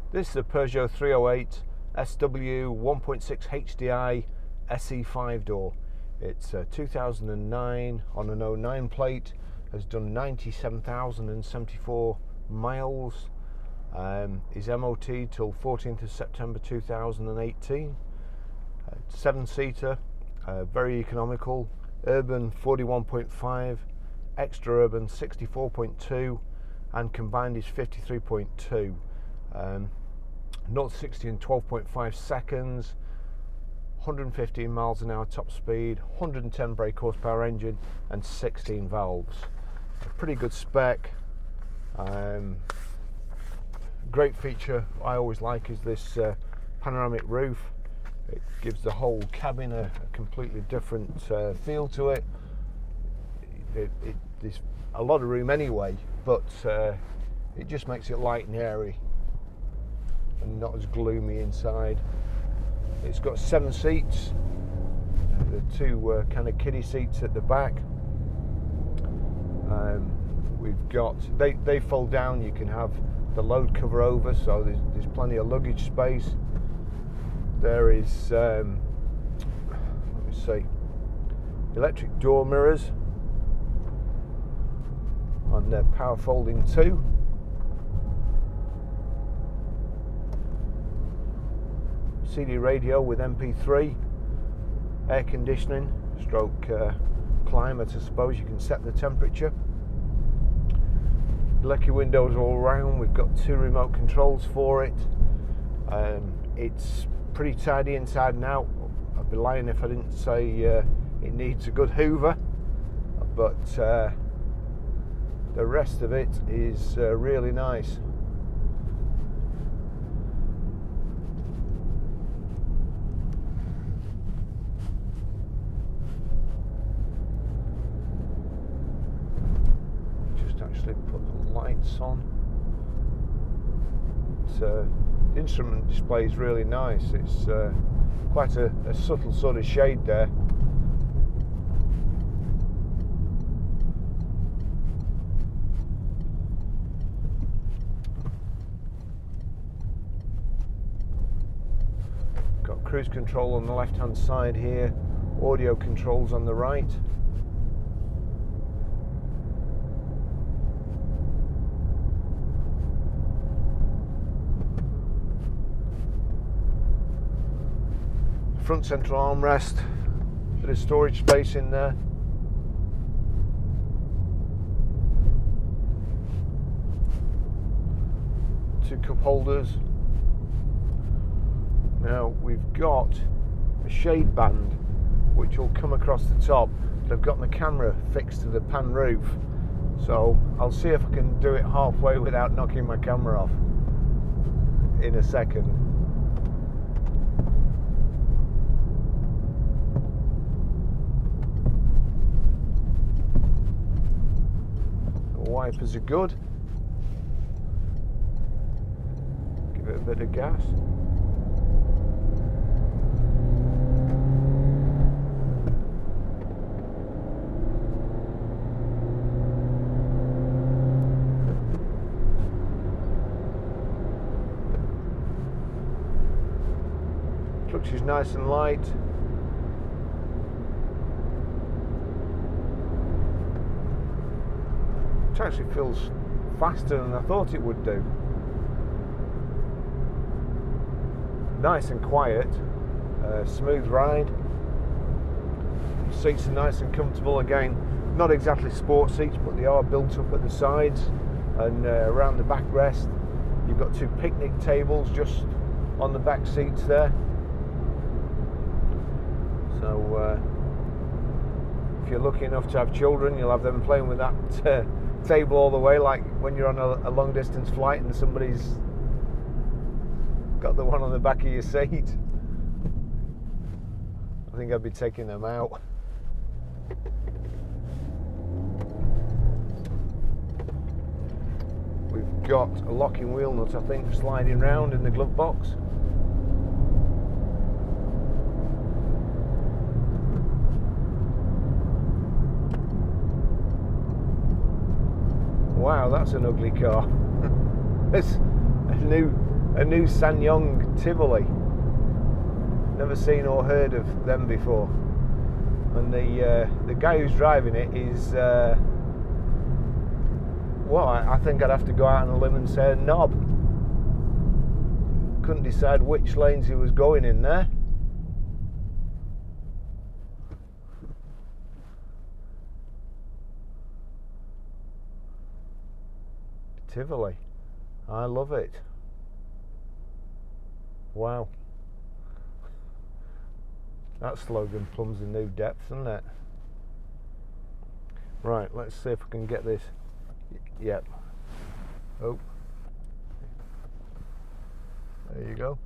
This is a Peugeot 308 SW 1.6 HDI SE 5-door. It's 2009 on an 09 plate, has done 97,074 miles, is MOT till 14th of September 2018. 7-seater, very economical, urban 41.5, extra urban 64.2, and combined is 53.2. 0 to 60 in 12.5 seconds, 115 miles an hour top speed, 110 brake horsepower engine, and 16 valves. A pretty good spec. Great feature I always like is this panoramic roof. It gives the whole cabin a completely different feel to it. There's a lot of room anyway, but it just makes it light and airy and not as gloomy inside. It's got 7 seats, the 2 kind of kiddie seats at the back. We've got, they fold down, you can have the load cover over, so there's plenty of luggage space. There is, let me see, electric door mirrors on the power folding too. CD radio with MP3, air conditioning, stroke climate, I suppose you can set the temperature. Lucky windows all around. We've got 2 remote controls for it. It's pretty tidy inside and out. I'd be lying if I didn't say it needs a good hoover, but the rest of it is really nice. Actually put the lights on. The instrument display is really nice. It's quite a subtle sort of shade there. Got cruise control on the left hand side here, audio controls on the right. Front central armrest, bit of storage space in there. Two cup holders. Now we've got a shade band which will come across the top, but I've got my camera fixed to the pan roof, so I'll see if I can do it halfway without knocking my camera off in a second. Wipers are good. Give it a bit of gas. Clutch is nice and light. It actually feels faster than I thought it would do. Nice and quiet, smooth ride. Seats are nice and comfortable again. Not exactly sport seats, but they are built up at the sides and around the backrest. You've got 2 picnic tables just on the back seats there. So if you're lucky enough to have children, you'll have them playing with that table all the way, like when you're on a long distance flight and somebody's got the one on the back of your seat. I think I'd be taking them out. We've got a locking wheel nut, I think, sliding round in the glove box. Wow, that's an ugly car. It's a a new Sanyong Tivoli. Never seen or heard of them before. And the guy who's driving it is, well, I think I'd have to go out on a limb and say a knob. Couldn't decide which lanes he was going in there. Tivoli, I love it. Wow. That slogan plumbs a new depth, doesn't it? Right, let's see if we can get this. Yep. Oh. There you go.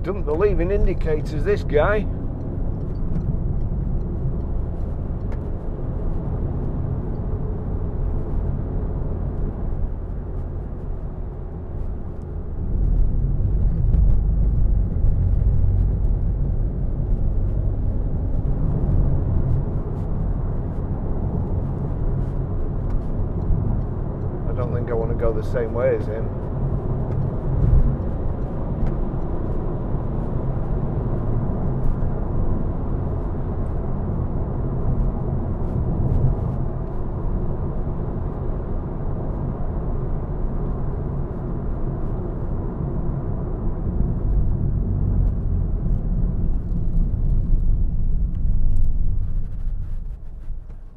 Doesn't believe in indicators, this guy. I don't think I want to go the same way as him.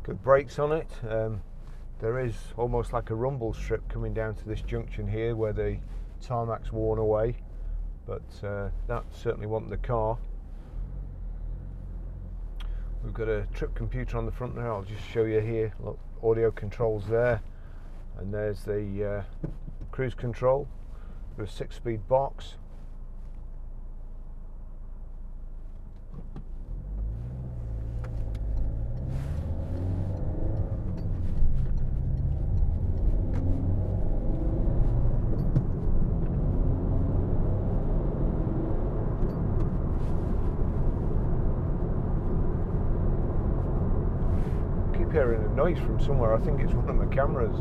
Good brakes on it. There is almost like a rumble strip coming down to this junction here where the tarmac's worn away, but that certainly wasn't the car. We've got a trip computer on the front there. I'll just show you here. Look, audio controls there, and there's the cruise control with a 6-speed box. Hearing a noise from somewhere. I think it's one of my cameras.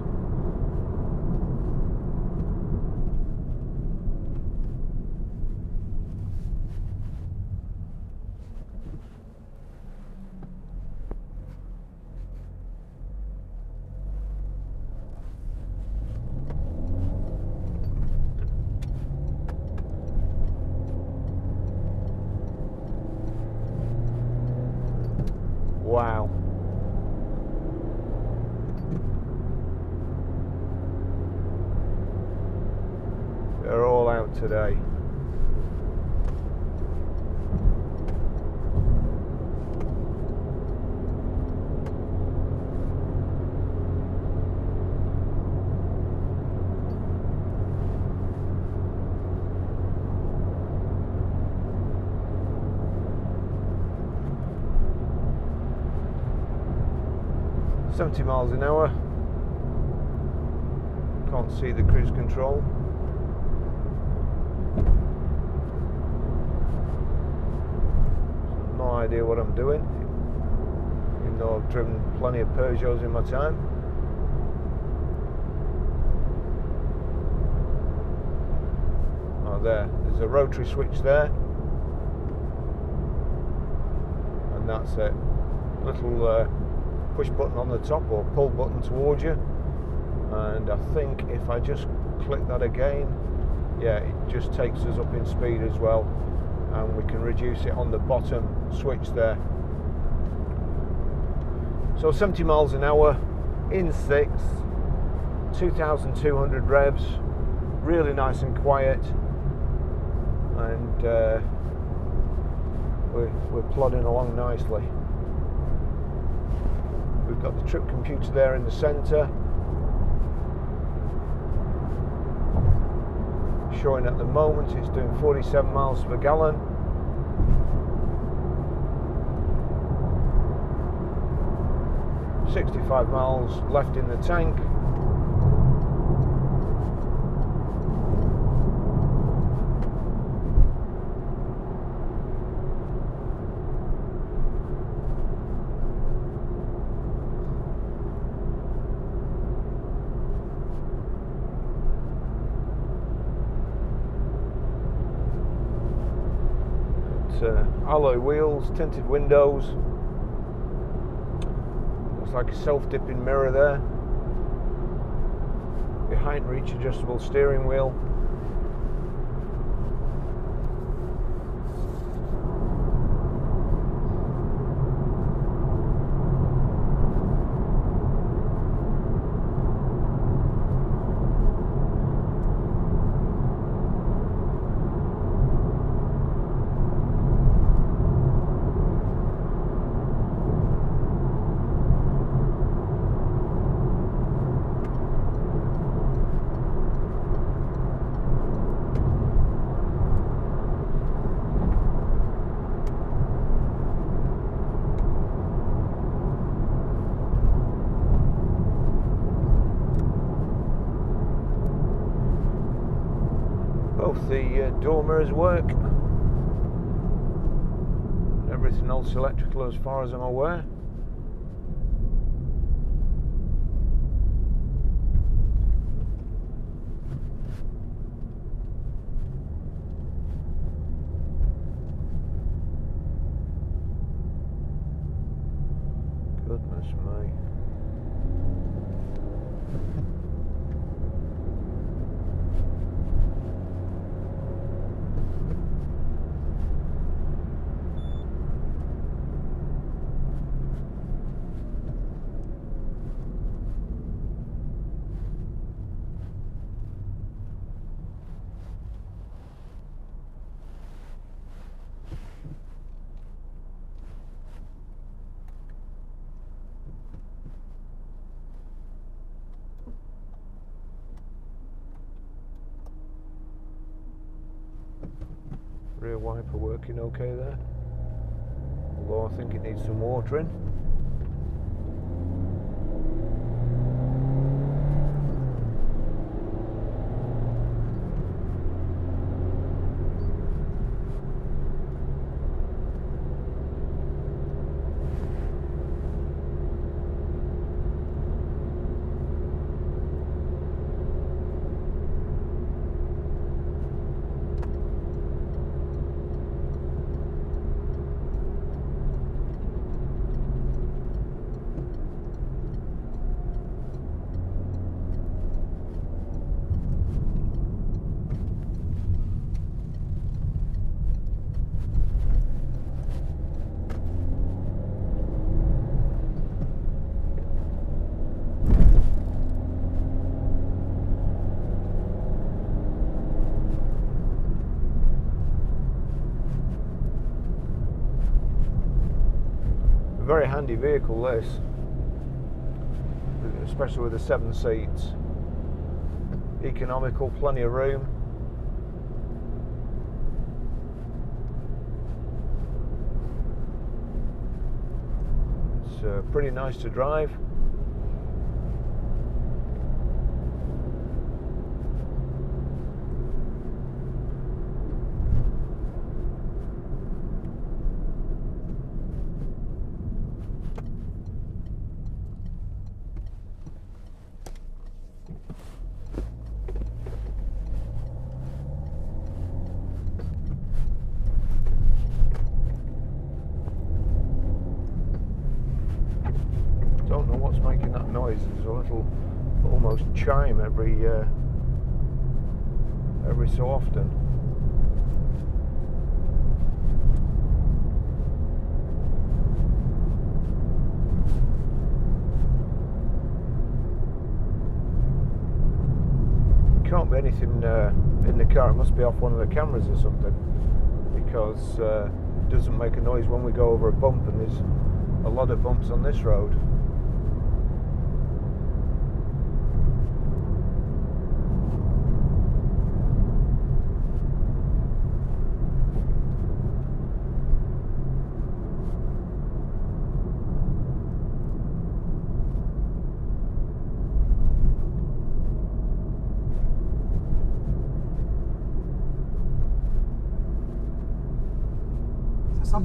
Wow. They're all out today. $70 miles an hour. Can't see the cruise control. No idea what I'm doing, even though I've driven plenty of Peugeots in my time. Oh, there's a rotary switch there, and that's it. Little push button on the top, or pull button towards you, and I think if I just click that again, yeah, it just takes us up in speed as well, and we can reduce it on the bottom switch there. So 70 miles an hour in 6, 2,200 revs, really nice and quiet, and we're plodding along nicely. We've got the trip computer there in the centre, showing at the moment it's doing 47 miles per gallon. .65 miles left in the tank. alloy wheels, tinted windows. Looks like a self-dipping mirror there. Your height and reach adjustable steering wheel. Both the door mirrors work. Everything else electrical as far as I'm aware. Goodness me. Rear wiper working okay there, although I think it needs some watering. Very handy vehicle this, especially with the 7 seats. Economical, plenty of room. It's pretty nice to drive. Don't know what's making that noise. There's a little almost chime every so often. Can't be anything in the car. It must be off one of the cameras or something, because it doesn't make a noise when we go over a bump, and there's a lot of bumps on this road.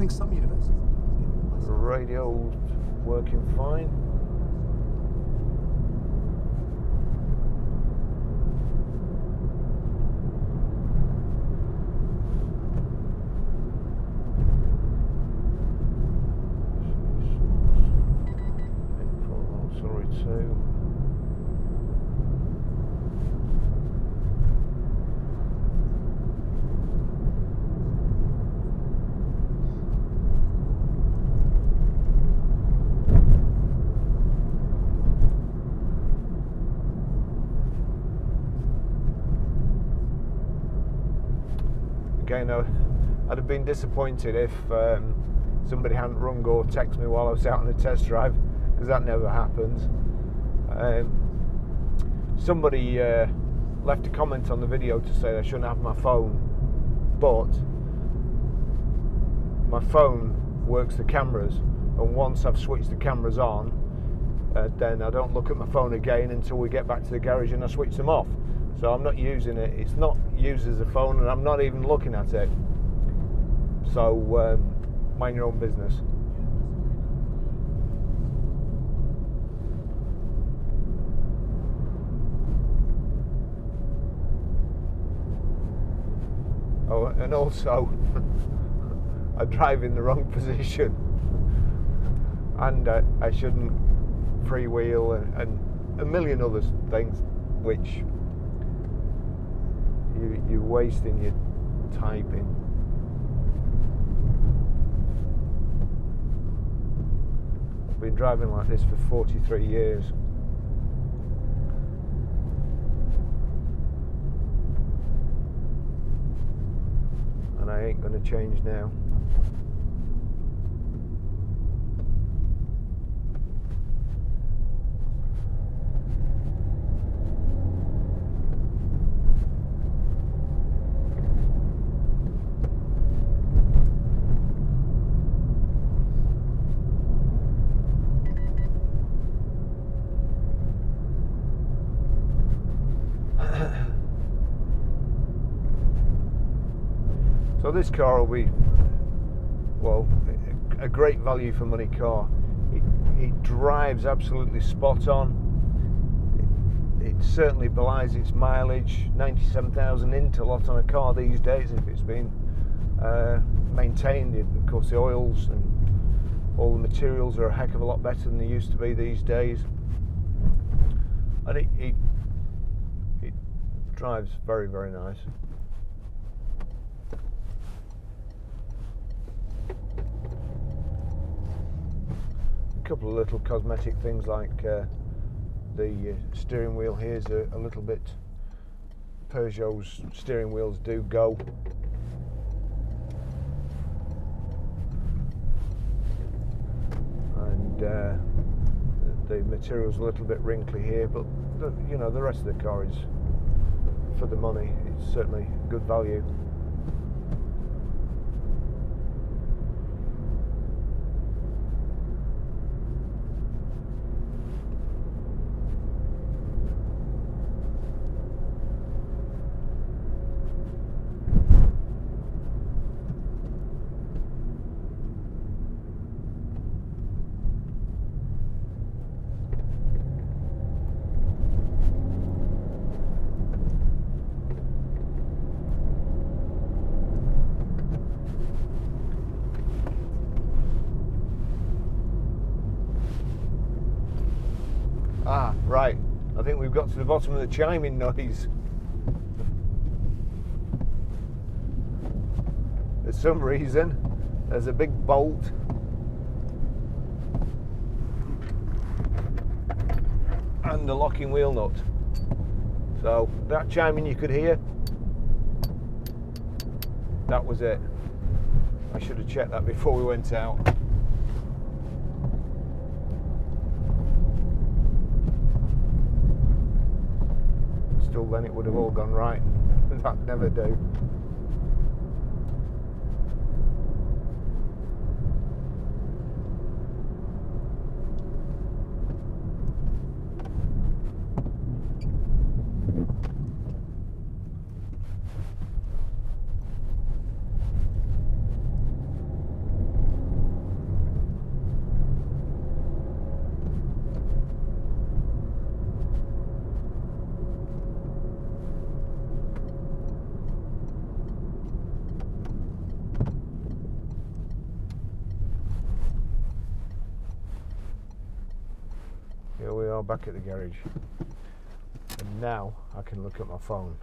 Some universities. The radio working fine. again, I'd have been disappointed if somebody hadn't rung or texted me while I was out on a test drive, because that never happens. Somebody left a comment on the video to say I shouldn't have my phone, but my phone works the cameras, and once I've switched the cameras on, then I don't look at my phone again until we get back to the garage and I switch them off. So I'm not using it, it's not used as a phone, and I'm not even looking at it. So mind your own business. Oh, and also I drive in the wrong position, and I shouldn't freewheel, and a million other things which you're wasting your typing. I've been driving like this for 43 years. And I ain't going to change now. So this car will be, well, a great value for money car. It drives absolutely spot on. It certainly belies its mileage. 97,000 into lot on a car these days if it's been maintained. Of course, the oils and all the materials are a heck of a lot better than they used to be these days. And it drives very, very nice. A couple of little cosmetic things, like the steering wheel here's a little bit. Peugeot's steering wheels do go. And the material's a little bit wrinkly here, but you know, the rest of the car is, for the money, it's certainly good value. Ah, right. I think we've got to the bottom of the chiming noise. For some reason, there's a big bolt. And the locking wheel nut. So that chiming you could hear, that was it. I should have checked that before we went out. Still, then it would have all gone right. That never do. Here we are back at the garage, and now I can look at my phone.